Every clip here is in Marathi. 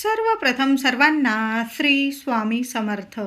सर्वप्रथम सर्वांना श्री स्वामी समर्थ.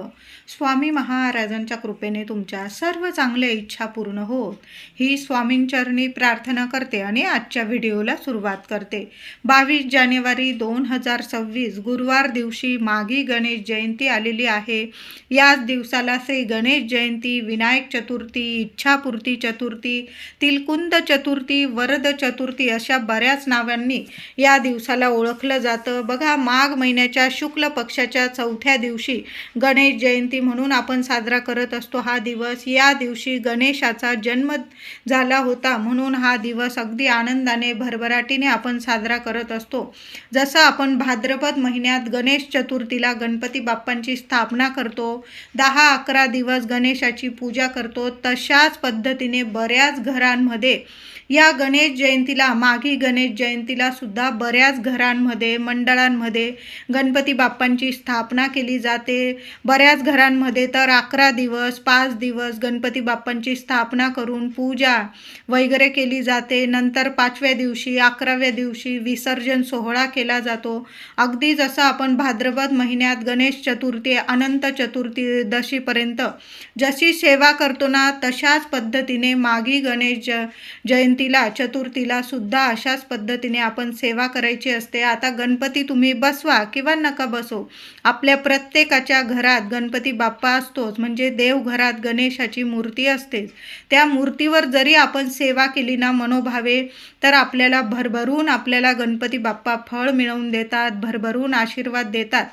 स्वामी महाराजांच्या कृपेने तुमच्या सर्व चांगल्या इच्छा पूर्ण होत ही स्वामींचरणी प्रार्थना करते आणि आजच्या व्हिडिओला सुरुवात करते. 22 जानेवारी 2026 गुरुवार दिवशी माघी गणेश जयंती आलेली आहे. याच दिवसाला श्री गणेश जयंती, विनायक चतुर्थी, इच्छापूर्ती चतुर्थी, तिलकुंद चतुर्थी, वरद चतुर्थी अशा बऱ्याच नावांनी या दिवसाला ओळखलं जातं. बघा, माघ महिन्याच्या शुक्ल पक्षाच्या 4थ्या दिवशी गणेश जयंती म्हणून आपण साजरा करत असतो हा दिवस. या दिवशी गणेशाचा जन्म झाला होता म्हणून हा दिवस अगदी आनंदाने भरभराटीने आपण साजरा करत असतो. जसं आपण भाद्रपद महिन्यात गणेश चतुर्थीला गणपती बाप्पांची स्थापना करतो, 10-11 दिवस गणेशाची पूजा करतो, तशाच पद्धतीने बऱ्याच घरांमध्ये या गणेश जयंतीला, माघी गणेश जयंतीला सुद्धा बऱ्याच घरांमध्ये, मंडळांमध्ये गणपती बाप्पांची स्थापना केली जाते. बऱ्याच घरांमध्ये तर 11 दिवस, 5 दिवस गणपती बाप्पांची स्थापना करून पूजा वगैरे केली जाते. नंतर 5व्या दिवशी, 11व्या दिवशी विसर्जन सोहळा केला जातो. अगदी जसं आपण भाद्रपद महिन्यात गणेश चतुर्थी, अनंत चतुर्दशीपर्यंत जशी सेवा करतो ना, तशाच पद्धतीने माघी गणेश जयंतीला, चतुर्थीला सुद्धा अशाच पद्धतीने आपण सेवा करायची असते. आता गणपती तुम्ही बसवा किंवा नका बसो, आपल्या प्रत्येकाच्या घरात गणपती बाप्पा असतोच, म्हणजे देवघरात गणेशाची मूर्ती असतेच. त्या मूर्तीवर जरी आपण सेवा केली ना मनोभावे, तर आपल्याला गणपती बाप्पा फळ मिळवून देतात, भरभरून आशीर्वाद देतात.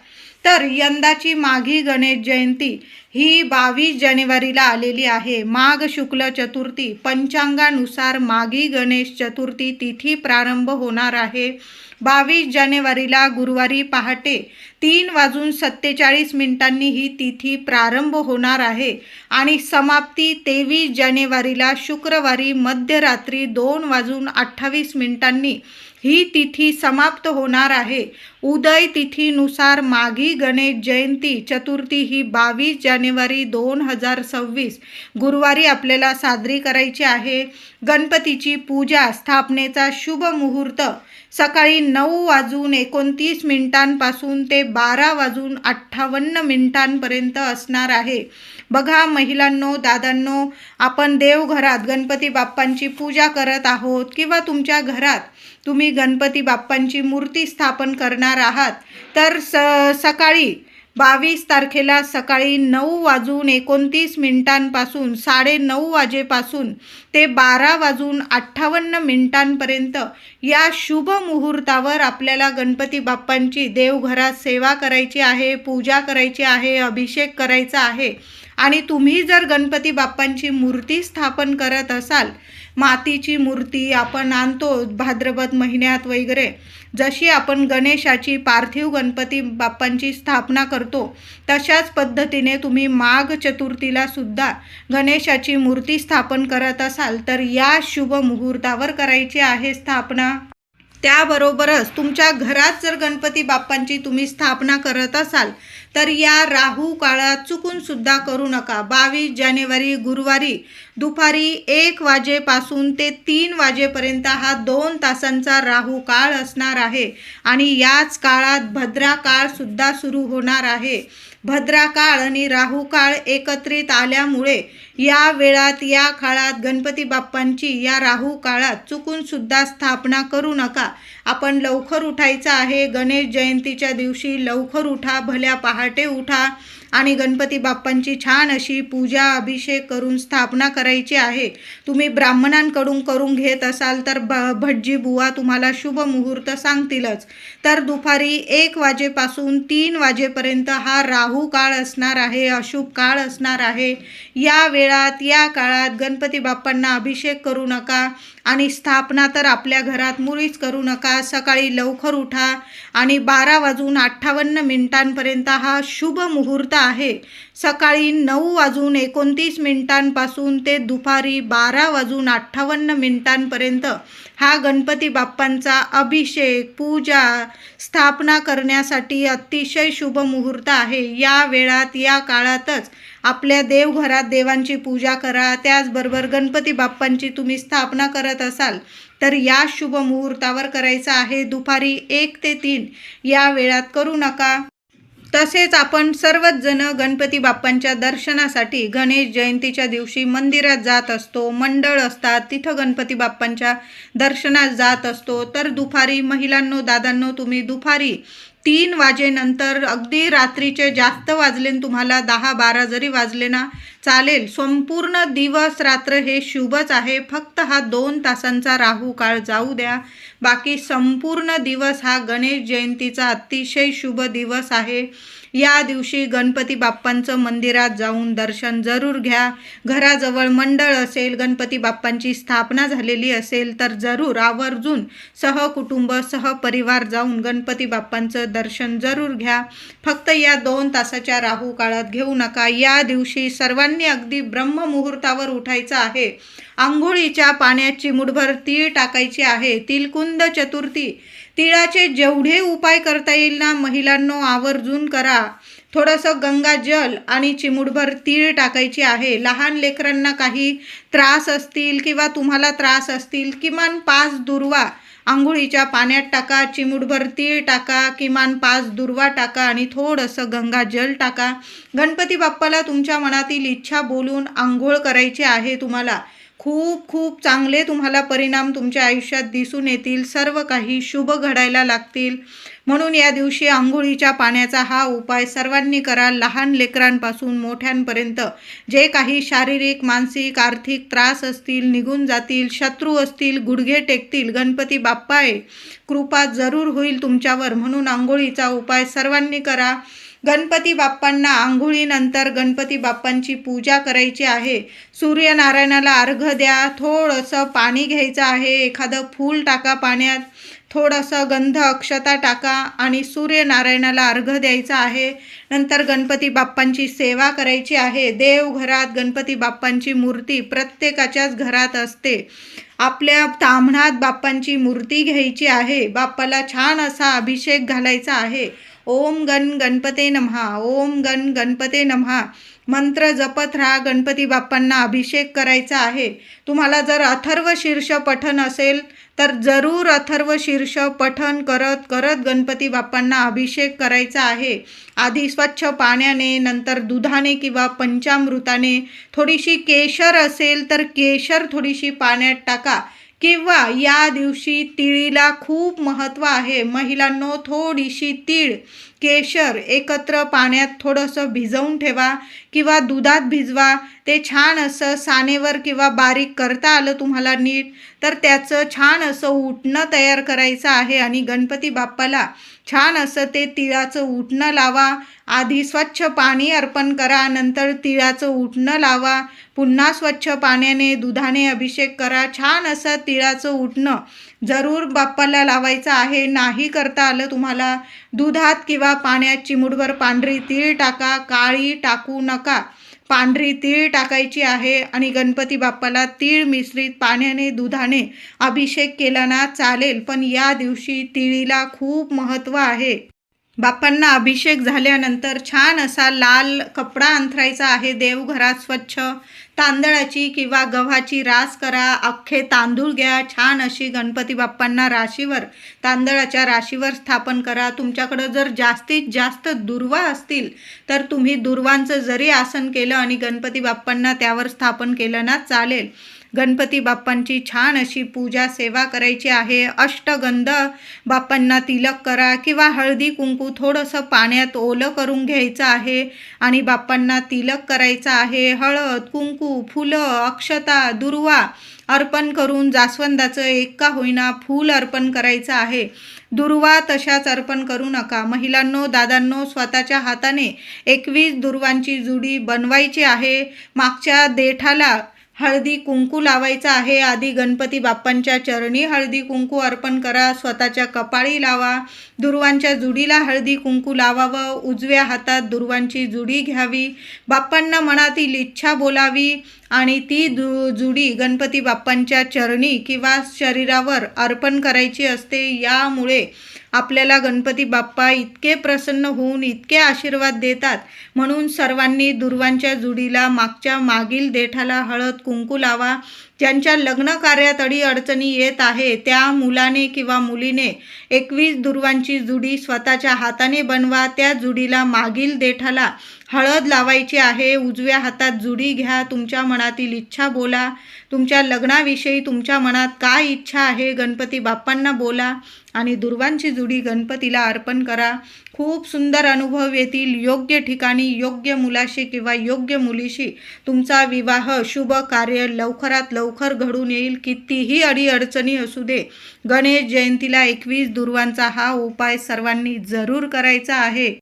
तर यंदाची माघी गणेश जयंती ही 22 जानेवारीला आलेली आहे. माघ शुक्ल चतुर्थी, पंचांगानुसार माघी गणेश चतुर्थी तिथी प्रारंभ होणार आहे. 22 जानेवारीला गुरुवारी पहाटे 3:47 ही तिथी प्रारंभ होणार आहे आणि समाप्ती 23 जानेवारीला शुक्रवारी मध्यरात्री 2:28 ही तिथी समाप्त होणार आहे. उदय तिथीनुसार माघी गणेश जयंती चतुर्थी ही 22 जानेवारी 2026 गुरुवारी आपल्याला साजरी करायची आहे. गणपतीची पूजा, स्थापनेचा शुभ मुहूर्त सकाळी 9:29 पासून ते 12:58 पर्यंत असणार आहे. बघा महिलांनो, दादांनो, आपण देवघरात गणपती बाप्पांची पूजा करत आहोत किंवा तुमच्या घरात तुम्ही गणपती बाप्पांची मूर्ती स्थापन करणार आहात, तर सकाळी 22 तारखेला सकाळी 9:29 पासून 9:30 वाजेपासून ते 12:58 पर्यंत या शुभ मुहूर्तावर आपल्याला गणपती बाप्पांची देवघरात सेवा करायची आहे, पूजा करायची आहे, अभिषेक करायचा आहे. आणि तुम्ही जर गणपती बाप्पांची मूर्ती स्थापन करत असाल, मातीची मूर्ती आपण आणतो भाद्रपद महिन्यात वगैरे, जशी आपण गणेशाची, पार्थिव गणपती बाप्पांची स्थापना करतो, तशाच पद्धतीने तुम्ही माघ चतुर्थीला सुद्धा गणेशाची मूर्ती स्थापन करत असाल तर या शुभ मुहूर्तावर करायची आहे स्थापना. त्याबरोबरच तुमच्या घरात जर गणपती बाप्पांची तुम्ही स्थापना करत असाल तर या राहू काळात चुकून सुद्धा करू नका. 22 जानेवारी गुरुवारी दुपारी 1 वाजेपासून ते 3 वाजेपर्यंत हा 2 तासांचा राहू काळ असणार आहे आणि याच काळात भद्रा काळ सुद्धा सुरू होणार आहे. भद्रा काळ आणि राहू काळ एकत्रित आल्यामुळे या वेळात, या काळात गणपती बाप्पांची या राहू काळात चुकून सुद्धा स्थापना करू नका. आपण लवकर उठायचं आहे. गणेश जयंतीच्या दिवशी लवकर उठा, भल्या पहाटे उठा आणि गणपती बाप्पांची छान अशी पूजा, अभिषेक करून स्थापना करायची आहे. तुम्ही ब्राह्मणांकडून करून घेत असाल तर भटजी बुवा तुम्हाला शुभ मुहूर्त सांगतीलच. तर दुपारी 1 वाजेपासून 3 वाजेपर्यंत हा राहू काळ असणार आहे, अशुभ काळ असणार आहे. या वेळात, या काळात गणपती बाप्पांना अभिषेक करू नका आणि स्थापना तर आपल्या घरात मुळीच करू नका. सकाळी लवकर उठा आणि 12:58 पर्यंत हा शुभ मुहूर्त आहे. सकाळी 9:29 ते दुपारी 12:58 हा गणपती बाप्पांचा अभिषेक, पूजा, स्थापना करण्यासाठी अतिशय शुभ मुहूर्त आहे. या वेळात, या काळातच आपल्या देवघरात देवांची पूजा करा. त्याचबरोबर गणपती बाप्पांची तुम्ही स्थापना करत असाल तर या शुभ मुहूर्तावर करायचं आहे. दुपारी 1 ते 3 या वेळात करू नका. तसेच आपण सर्वच जण गणपती बाप्पांच्या दर्शनासाठी गणेश जयंतीच्या दिवशी मंदिरात जात असतो. मंडळ असतात, तिथं गणपती बाप्पांच्या दर्शनास जात असतो. तर दुपारी महिलांनो, दादांनो, तुम्ही दुपारी 3 वाजेनंतर, अगदी रात्रीचे जास्त वाजले, तुम्हाला 10-12 जरी वाजले ना चालेल, संपूर्ण दिवस रात्र हे शुभच आहे. फक्त हा 2 तासांचा राहू काळ जाऊ द्या. बाकी संपूर्ण दिवस हा गणेश जयंतीचा अतिशय शुभ दिवस आहे. या दिवशी गणपती बाप्पांचं मंदिरात जाऊन दर्शन जरूर घ्या. घराजवळ मंडळ असेल, गणपती बाप्पांची स्थापना झालेली असेल तर जरूर आवर्जून सहकुटुंब, सहपरिवार जाऊन गणपती बाप्पांचं दर्शन जरूर घ्या. फक्त या 2 तासाच्या राहू काळात घेऊ नका. या दिवशी सर्वांनी अगदी ब्रह्ममुहूर्तावर उठायचं आहे. आंघोळीच्या पाण्यात चिमूटभर तीळ टाकायची आहे. तिलकुंद चतुर्थी, तिळाचे जेवढे उपाय करता येईल ना महिलांनो, आवर्जून करा. थोडंसं गंगाजल आणि चिमूटभर तीळ टाकायची आहे. लहान लेकरांना काही त्रास असतील किंवा तुम्हाला त्रास असतील, किमान 5 दुर्वा आंघोळीच्या पाण्यात टाका, चिमूटभर तीळ टाका, किमान 5 दुर्वा टाका आणि थोडंसं गंगाजल टाका. गणपती बाप्पाला तुमच्या मनातील इच्छा बोलून आंघोळ करायची आहे. तुम्हाला खूप खूप चांगले तुम्हाला परिणाम तुमच्या आयुष्यात दिसून येतील. सर्व काही शुभ घडायला लागतील. म्हणून या दिवशी आंघोळीच्या पाण्याचा हा उपाय सर्वांनी करा. लहान लेकरांपासून मोठ्यांपर्यंत जे काही शारीरिक, मानसिक, आर्थिक त्रास असतील निघून जातील. शत्रू असतील गुडघे टेकतील. गणपती बाप्पा आहे, कृपा जरूर होईल तुमच्यावर. म्हणून आंघोळीचा उपाय सर्वांनी करा. गणपती बाप्पांना आंघोळीनंतर गणपती बाप्पांची पूजा करायची आहे. सूर्यनारायणाला अर्घ द्या. थोडंसं पाणी घ्यायचं आहे. एखादं फूल टाका पाण्यात, थोडंसं गंध अक्षता टाका आणि सूर्यनारायणाला अर्घ द्यायचा आहे. नंतर गणपती बाप्पांची सेवा करायची आहे. देवघरात गणपती बाप्पांची मूर्ती प्रत्येकाच्याच घरात असते. आपल्या ताम्हणात बाप्पांची मूर्ती घ्यायची आहे. बाप्पाला छान असा अभिषेक घालायचा आहे. ओम गण गणपते नमः, ओम गण गणपते नमः मंत्र जपत राहा. गणपती बाप्पांना अभिषेक करायचा आहे. तुम्हाला जर अथर्व शीर्ष पठण असेल तर जरूर अथर्व शीर्ष पठण करत करत गणपती बाप्पांना अभिषेक करायचा आहे. आधी स्वच्छ पाण्याने, नंतर दुधाने किंवा पंचामृताने, थोडीशी केशर असेल तर केशर थोडीशी पाण्यात टाका. किंवा या दिवशी तिळीला खूप महत्त्व आहे. महिलांनो, थोडीशी तीळ, केशर एकत्र पाण्यात थोडंसं भिजवून ठेवा किंवा दुधात भिजवा. ते छान असं सानेवर किंवा बारीक करता आलं तुम्हाला नीट तर त्याचं छान असं उटणं तयार करायचं आहे आणि गणपती बाप्पाला छान असं ते तिळाचं उटणं लावा. आधी स्वच्छ पाणी अर्पण करा, नंतर तिळाचं उटणं लावा. पुन्हा स्वच्छ पाण्याने, दुधाने अभिषेक करा. छान असं तिळाचं उटणं जरूर बाप्पाला लावायचं आहे. नाही करता आलं तुम्हाला, दुधात किंवा पाण्यात चिमूटभर पांढरी तीळ टाका. काळी टाकू नका, पांढरी तीळ टाकायची आहे आणि गणपती बाप्पाला तीळ मिश्रित पाण्याने, दुधाने अभिषेक केला ना चालेल. पण या दिवशी तिळीला खूप महत्त्व आहे. बाप्पांना अभिषेक झाल्यानंतर छान असा लाल कपडा अंथरायचा आहे. देवघरात स्वच्छ तांदळाची किंवा गव्हाची रास करा. अख्खे तांदूळ घ्या. छान अशी गणपती बाप्पांना राशीवर, तांदळाच्या राशीवर स्थापन करा. तुमच्याकडं जर जास्तीत जास्त दुर्वा असतील तर तुम्ही दुर्वांचं जरी आसन केलं आणि गणपती बाप्पांना त्यावर स्थापन केलं ना चालेल. गणपती बाप्पांची छान अशी पूजा सेवा करायची आहे. अष्टगंध बाप्पांना तिलक करा किंवा हळदी कुंकू थोडंसं पाण्यात ओलं करून घ्यायचं आहे आणि बाप्पांना तिलक करायचं आहे. हळद, कुंकू, फुलं, अक्षता, दुर्वा अर्पण करून जास्वंदाचं एक का होईना फूल अर्पण करायचं आहे. दुर्वा तशाच अर्पण करू नका. महिलांनो, दादांनो, स्वतःच्या हाताने 21 दुर्वांची जुडी बनवायची आहे. मागच्या देठाला हळदी कुंकू लावायचं आहे. आधी गणपती बाप्पांच्या चरणी हळदी कुंकू अर्पण करा. स्वतःच्या कपाळी लावा. दुर्वांच्या जुडीला हळदी कुंकू लावावं. उजव्या हातात दुर्वांची जुडी घ्यावी. बाप्पांना मनातील इच्छा बोलावी आणि ती जुडी गणपती बाप्पांच्या चरणी किंवा शरीरावर अर्पण करायची असते. यामुळे आपल्याला गणपती बाप्पा इतके प्रसन्न होऊन इतके आशीर्वाद देतात. म्हणून सर्वांनी दुर्वांच्या जुडीला मागील देठाला हळद कुंकू लावा. ज्यांच्या लग्न कार्यात अडचणी येत आहे त्या मुलाने किंवा मुलीने 21 दुर्वांची जुडी स्वतःच्या हाताने बनवा. त्या जुडीला मागील देठाला हळद लावायची आहे. उजव्या हातात जुडी घ्या. तुमच्या मनातील इच्छा बोला. तुमच्या लग्नाविषयी तुमच्या मनात काय इच्छा आहे गणपती बाप्पांना बोला आणि दुर्वांची जुडी गणपतीला अर्पण करा. खूप सुंदर अनुभव येतील. योग्य ठिकाणी योग्य मुलाशी किंवा योग्य मुलीशी तुमचा विवाह शुभ कार्य लवकरात लवकर घडून येईल. कितीही अडीअडचणी असू दे, गणेश जयंतीला 21 दुर्वांचा हा उपाय सर्वांनी जरूर करायचा आहे.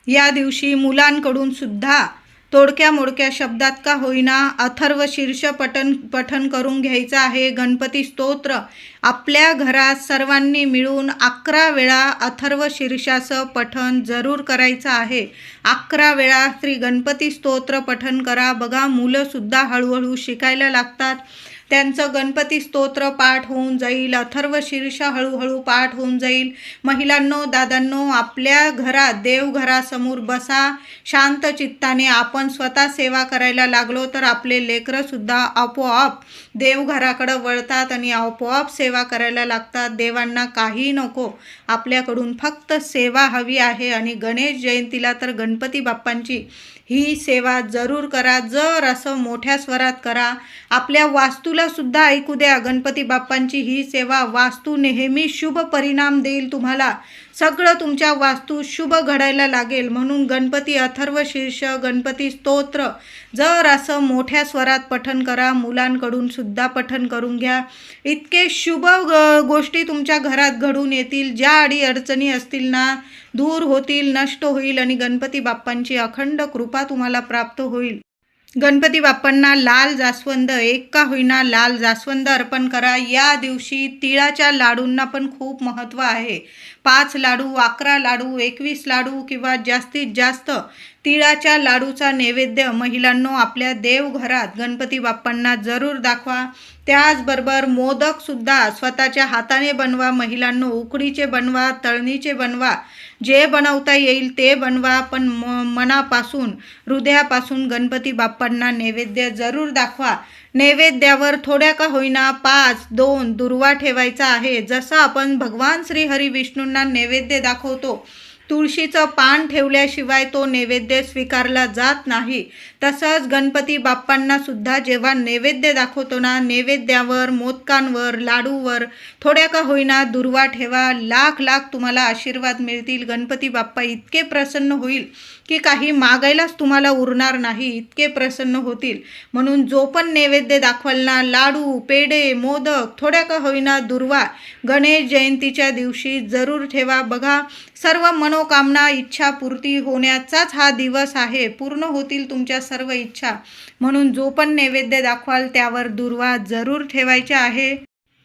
या दिवशी मुलांकडून सुद्धा तोडक्या मोडक्या शब्दात का होईना अथर्व शीर्ष पठण करून घ्यायचं आहे. गणपती स्तोत्र आपल्या घरात सर्वांनी मिळून 11 वेळा अथर्व शीर्षाचं पठण जरूर करायचं आहे. 11 वेळा श्री गणपती स्तोत्र पठण करा. बघा, मुलंसुद्धा हळूहळू शिकायला लागतात. त्यांचं गणपती स्तोत्र पाठ होऊन जाईल. अथर्व शीर्ष हळूहळू पाठ होऊन जाईल. महिलांनो, दादांनो, आपल्या घरात देवघरासमोर बसा. शांत चित्ताने आपण स्वतः सेवा करायला लागलो तर आपले लेकरंसुद्धा आपोआप देवघराकडं वळतात आणि आपोआप सेवा करायला लागतात. देवांना काही नको, आपल्याकडून फक्त सेवा हवी आहे. आणि गणेश जयंतीला तर गणपती बाप्पांची ही सेवा जरूर करा. जर असं मोठ्या स्वरात करा. आपल्या वास्तूला सुद्धा ऐकू द्या. गणपती बाप्पांची ही सेवा वास्तू नेहमी शुभ परिणाम देईल. तुम्हाला सगळं तुमच्या वास्तू शुभ घडायला लागेल. म्हणून गणपती अथर्व शीर्ष गणपती स्तोत्र जर असं मोठ्या स्वरात पठण करा. मुलांकडून सुद्धा पठण करून घ्या. इतके शुभ गोष्टी तुमच्या घरात घडून येतील. ज्या अडीअडचणी असतील ना दूर होतील, नष्ट होईल आणि गणपती बाप्पांची अखंड कृपा तुम्हाला प्राप्त होईल. गणपती बाप्पांना लाल जास्वंद, एक का होईना लाल जास्वंद अर्पण करा. या दिवशी तिळाच्या लाडूंना पण खूप महत्त्व आहे. 5 लाडू, 11 लाडू, 21 लाडू किंवा जास्तीत जास्त तिळाच्या लाडूचा नैवेद्य महिलांनो आपल्या देवघरात गणपती बाप्पांना जरूर दाखवा. त्याचबरोबर मोदकसुद्धा स्वतःच्या हाताने बनवा. महिलांनो, उकडीचे बनवा, तळणीचे बनवा, जे बनवता येईल ते बनवा. पण मनापासून, हृदयापासून गणपती बाप्पांना नैवेद्य जरूर दाखवा. नैवेद्यावर थोड्या का होईना 5-2 दुर्वा ठेवायचा आहे. जसं आपण भगवान श्री हरी विष्णूंना नैवेद्य दाखवतो, तुळशीचं पान ठेवल्याशिवाय तो नैवेद्य स्वीकारला जात नाही. तसंच गणपती बाप्पांना सुद्धा जेव्हा नैवेद्य दाखवतो ना, नैवेद्यावर, मोदकांवर, लाडूवर थोड्या का होईना दुर्वा ठेवा. लाख लाख तुम्हाला आशीर्वाद मिळतील. गणपती बाप्पा इतके प्रसन्न होईल की काही मागायलाच तुम्हाला उरणार नाही, इतके प्रसन्न होतील. म्हणून जो पण नैवेद्य दाखवाल ना, लाडू, पेढे, मोदक, थोड्या का होईना दुर्वा गणेश जयंतीच्या दिवशी जरूर ठेवा. बघा, सर्व मनोकामना, इच्छा पूर्ती होण्याचाच हा दिवस आहे. पूर्ण होतील तुमच्या सर्व इच्छा. म्हणून जो पण नैवेद्य दाखवाल त्यावर दुर्वा जरूर ठेवायचा आहे.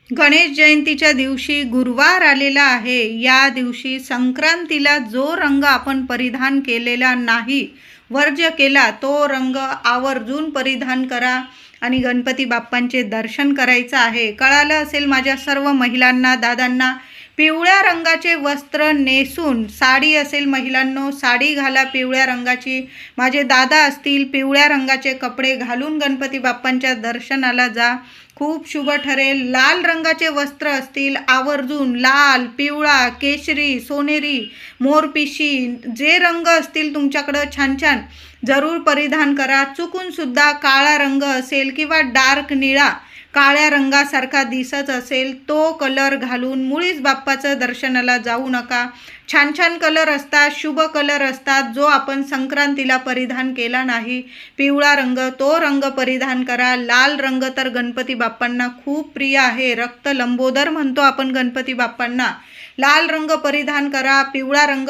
गणेश जयंतीच्या दिवशी गुरुवार आलेला आहे. या दिवशी संक्रांतीला जो रंग आपण परिधान केलेला नाही, वर्ज्य केला, तो रंग आवर्जून परिधान करा आणि गणपती बाप्पांचे दर्शन करायचं आहे. कळालं असेल माझ्या सर्व महिलांना, दादांना. पिवळ्या रंगाचे वस्त्र नेसून, साडी असेल महिलांनो, साडी घाला पिवळ्या रंगाची. माझे दादा असतील, पिवळ्या रंगाचे कपडे घालून गणपती बाप्पांच्या दर्शनाला जा. खूप शुभ ठरेल. लाल रंगाचे वस्त्र असतील, आवर्जून लाल, पिवळा, केशरी, सोनेरी, मोरपिशी जे रंग असतील तुमच्याकडं छान छान जरूर परिधान करा. चुकून सुद्धा काळा रंग असेल किंवा डार्क निळा, काळ्या रंगासारखा दिसत असेल तो कलर घालून मुळीच बाप्पाचं दर्शनाला जाऊ नका. छान छान कलर असतात, शुभ कलर असतात, जो आपण संक्रांतीला परिधान केला नाही. पिवळा रंग, तो रंग परिधान करा. लाल रंग तर गणपती बाप्पांना खूप प्रिय आहे. रक्त लंबोदर म्हणतो आपण गणपती बाप्पांना. लाल रंग परिधान करा, पिवळा रंग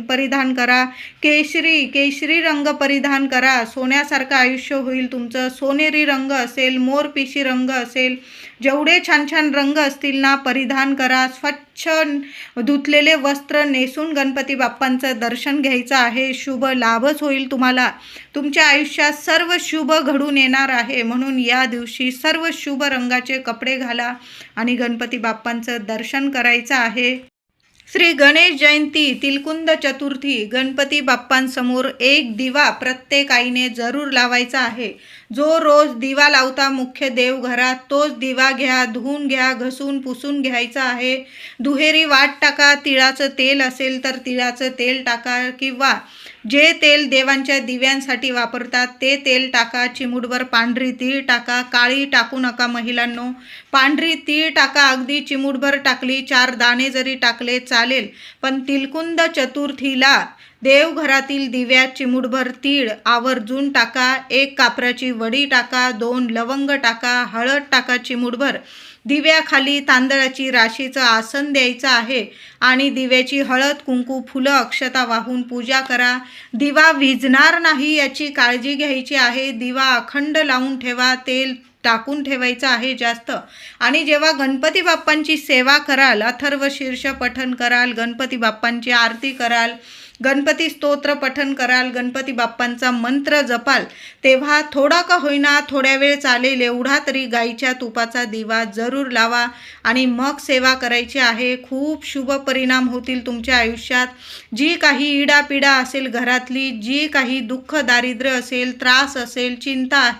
परिधान करा, केशरी रंग परिधान करा. सोन्यासारखं आयुष्य होईल तुमचं. सोनेरी रंग असेल, मोरपिशी रंग असेल, जेवढे छान छान रंग असतील ना परिधान करा. स्वच्छ धुतलेले वस्त्र नेसून गणपती बाप्पांचं दर्शन घ्यायचं आहे. शुभ लाभच होईल तुम्हाला. तुमच्या आयुष्यात सर्व शुभ घडून येणार आहे. म्हणून या दिवशी सर्व शुभ रंगाचे कपडे घाला आणि गणपती बाप्पांचं दर्शन करायचं आहे. श्री गणेश जयंती, तिलकुंद चतुर्थी, गणपती बाप्पांसमोर एक दिवा प्रत्येक आईने जरूर लावायचा आहे. जो रोज दिवा लावता मुख्य देवघरात तोच दिवा घ्या, धुवून घ्या, घसून पुसून घ्यायचा आहे. दुहेरी वाट टाका. तिळाचं तेल असेल तर तिळाचं तेल टाका किंवा जे तेल देवांच्या दिव्यांसाठी वापरतात ते तेल टाका. चिमूटभर पांढरी तीळ टाका. काळी टाकू नका महिलांनो. पांढरी तीळ टाका. अगदी चिमूटभर टाकली, 4 दाणे जरी टाकले चालेल. पण तिलकुंद चतुर्थीला देवघरातील दिव्यात चिमूटभर तीळ आवर्जून टाका. 1 कापराची वडी टाका. 2 लवंग टाका. हळद टाका चिमूटभर. दिव्याखाली तांदळाची राशीचं आसन द्यायचं आहे आणि दिव्याची हळद, कुंकू, फुलं, अक्षता वाहून पूजा करा. दिवा विझणार नाही याची काळजी घ्यायची आहे. दिवा अखंड लावून ठेवा. तेल टाकून ठेवायचं आहे जास्त. आणि जेव्हा गणपती बाप्पांची सेवा कराल, अथर्व शीर्ष पठण कराल, गणपती बाप्पांची आरती कराल, गणपती स्तोत्र पठण कराल, गणपती बाप्पांचा मंत्र जपाल, तेव्हा थोडा का होईना थोड्या वेळ चालेल एवढा तरी गाईच्या तुपाचा दिवा जरूर लावा आणि मग सेवा करायची आहे. खूप शुभ परिणाम होतील तुमच्या आयुष्यात. जी काही इडापिडा असेल घरातली, जी काही दुःख दारिद्र्य असेल, त्रास असेल, चिंता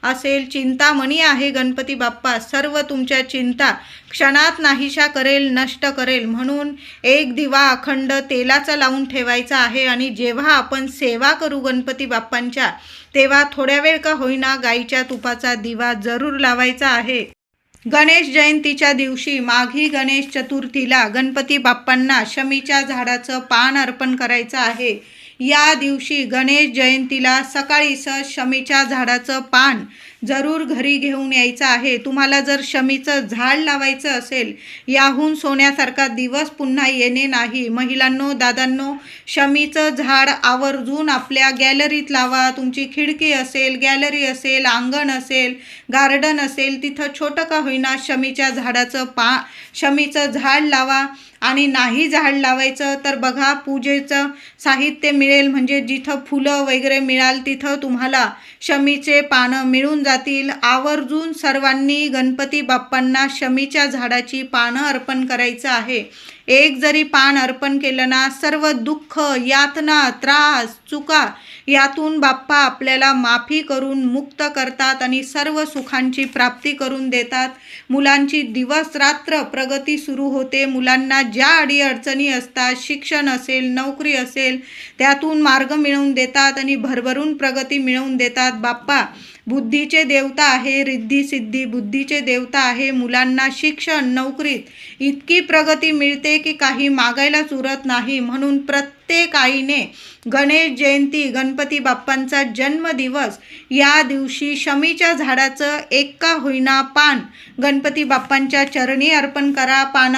असेल, चिंतामणी आहे गणपती बाप्पा. सर्व तुमच्या चिंता क्षणात नाहीशा करेल, नष्ट करेल. म्हणून एक दिवा अखंड तेलाचा लावून ठेवायचा आहे आणि जेव्हा आपण सेवा करू गणपती बाप्पांच्या तेव्हा थोड्या वेळ का होईना गाईच्या तुपाचा दिवा जरूर लावायचा आहे. गणेश जयंतीच्या दिवशी माघी गणेश चतुर्थीला गणपती बाप्पांना शमीच्या झाडाचं पान अर्पण करायचं आहे. या दिवशी गणेश जयंतीला सकाळी शमीच्या झाडाचं पान जरूर घरी घेऊन यायचं आहे. तुम्हाला जर शमीचं झाड लावायचं असेल, याहून सोन्यासारखा दिवस पुन्हा येणे नाही. महिलांनो, दादांनो, शमीचं झाड आवर्जून आपल्या गॅलरीत लावा. तुमची खिडकी असेल, गॅलरी असेल, अंगण असेल, गार्डन असेल, तिथं छोटं का होईना शमीच्या शमीचं झाड लावा. आणि नाही झाड लावायचं तर बघा, पूजेचं साहित्य मिळेल, म्हणजे जिथं फुलं वगैरे मिळाल तिथं तुम्हाला शमीचे पानं मिळून जातील. आवर्जून सर्वांनी गणपती बाप्पांना शमीच्या झाडाची पानं अर्पण करायचं आहे. एक जरी पान अर्पण केलं ना, सर्व दुःख, यातना, त्रास, चुका यातून बाप्पा आपल्याला माफी करून मुक्त करतात आणि सर्व सुखांची प्राप्ती करून देतात. मुलांची दिवस रात्र प्रगती सुरू होते. मुलांना ज्या अडीअडचणी असतात, शिक्षण असेल, नोकरी असेल, त्यातून मार्ग मिळवून देतात आणि भरभरून प्रगती मिळवून देतात. बाप्पा बुद्धीचे देवता आहे, रिद्धी सिद्धी बुद्धीचे देवता आहे. मुलांना शिक्षण, नोकरीत इतकी प्रगती मिळते की काही मागायलाच उरत नाही. म्हणून प्रत्येक आईने गणेश जयंती, गणपती बाप्पांचा जन्मदिवस या दिवशी शमीच्या झाडाचं एक का होईना पान गणपती बाप्पांच्या चरणी अर्पण करा.